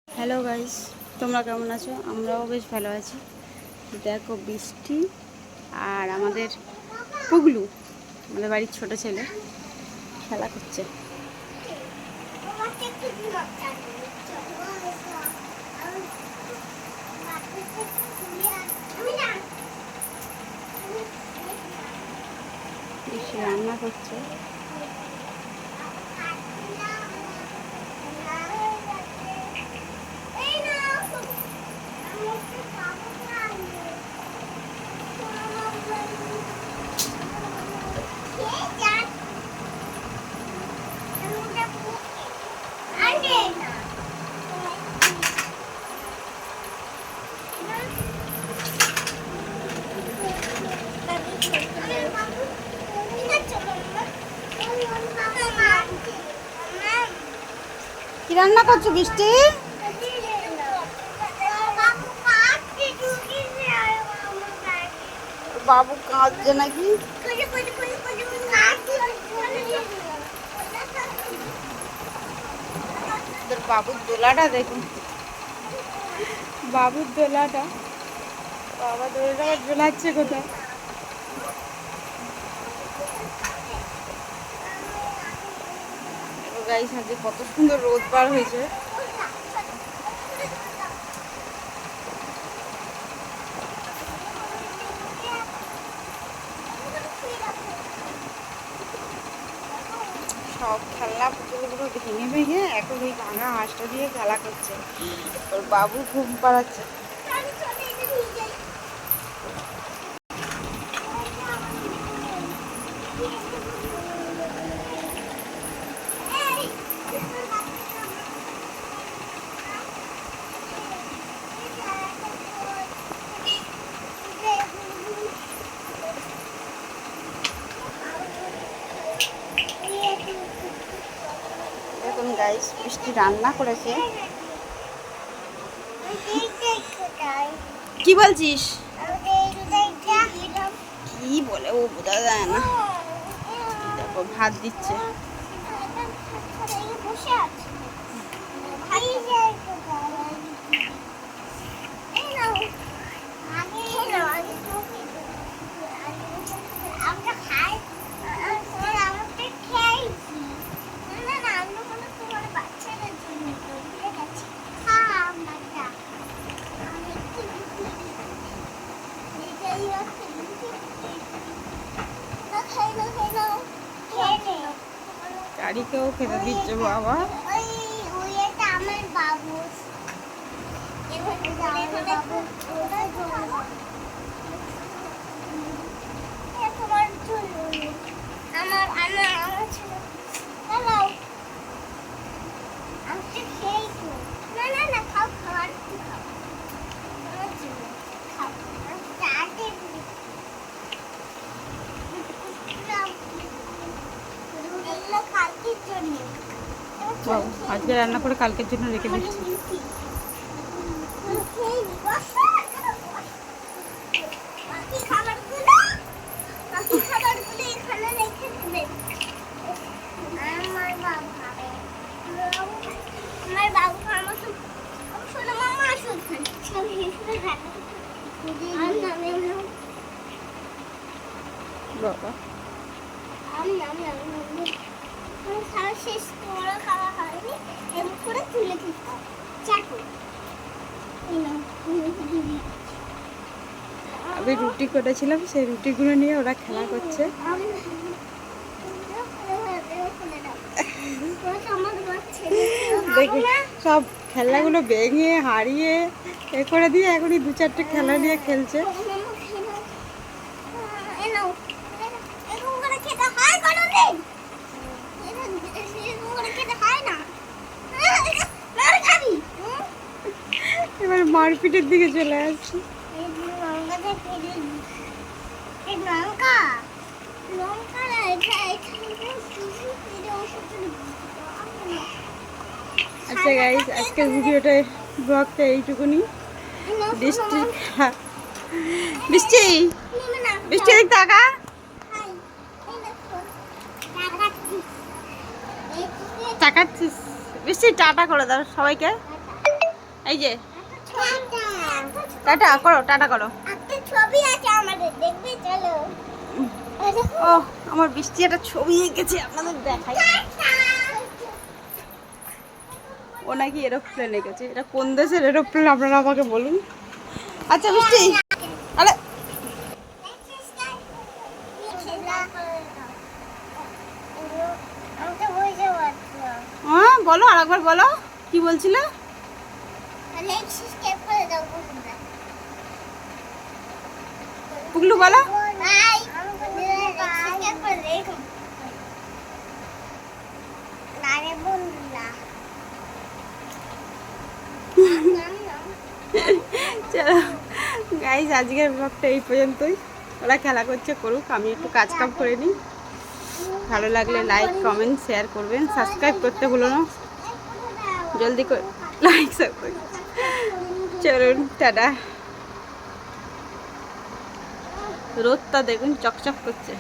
Hello guys, তোমরা কেমন আছো? আমরাও বেশ ভালো আছি। দেখো বৃষ্টি আর আমাদের পুগলু, আমাদের বাড়ির ছোট ছেলে খেলা করছে। রান্না করছে। কি রান্না করছো বৃষ্টি? বাবু কাঁদছে নাকি? বাবুর দোলাটা দেখুন, বাবুর দোলাটা, বাবা দোলাটা দোলাচ্ছে কোথায়? গাইস, আজকে কত সুন্দর রোদ বার হয়েছে। সব খেলনা পুতুলগুলো ভেঙে ভেঙে এখন ওই ভাঙা হাঁসটা দিয়ে খেলা করছে। ওর বাবু ঘুম পাড়াচ্ছে। দেখুন গাইস, বৃষ্টি রান্না করেছে। কি বলছিস? কি বলে ও বোঝা যায় না। দেখো ভাত দিচ্ছে। গাড়িকেও খেতে দিচ্ছে বাবা। আজকে রান্না করে কালকের জন্য রেখে দিচ্ছি। বাবা শেষ করে খাওয়া হয়নি, এমন করে তুলে দিতাম চাকু। আমি রুটি করেছিলাম, সেই রুটিগুলো নিয়ে ওরা খেলা করছে। দেখি সব খেলাগুলো ভেঙে হারিয়ে এ করে দিয়ে এখনই দু চারটে খেলা নিয়ে খেলছে। এবার মারপিটের দিকে চলে আসছি। আচ্ছা গাইস, আজকের ভিডিওটা ব্লগটা এইটুকুনি। বৃষ্টি বৃষ্টি বৃষ্টি দিক টাকা টাকাচ্ছিস। বৃষ্টি টাটা করে দাও সবাইকে। এই যে টাটা করো, টাটা করো। একটা ছবি আছে আমাদের, দেখবে চলো। ও আমার বৃষ্টি একটা ছবি এঁকেছে, আপনাদের দেখাই। ও নাকি এরোপ্লেন এঁকেছে। এটা কোন দেশের এরোপ্লেন আপনারা আমাকে বলুন। আচ্ছা বৃষ্টি, আরে হ্যাঁ বলো, আরেকবার বলো কি বলছিলে। পুগলু বলো। চলো গাইস, আজকের ব্লগটা এই পর্যন্তই। ওরা খেলা করছে, করুক, আমি একটু কাজ কাম করে নিই। ভালো লাগলে লাইক কমেন্ট শেয়ার করবেন, সাবস্ক্রাইব করতে ভুলো না, জলদি করে লাইক সাবস্ক্রাইব। চলুন টাটা। রোদটা দেখুন চকচক করছে।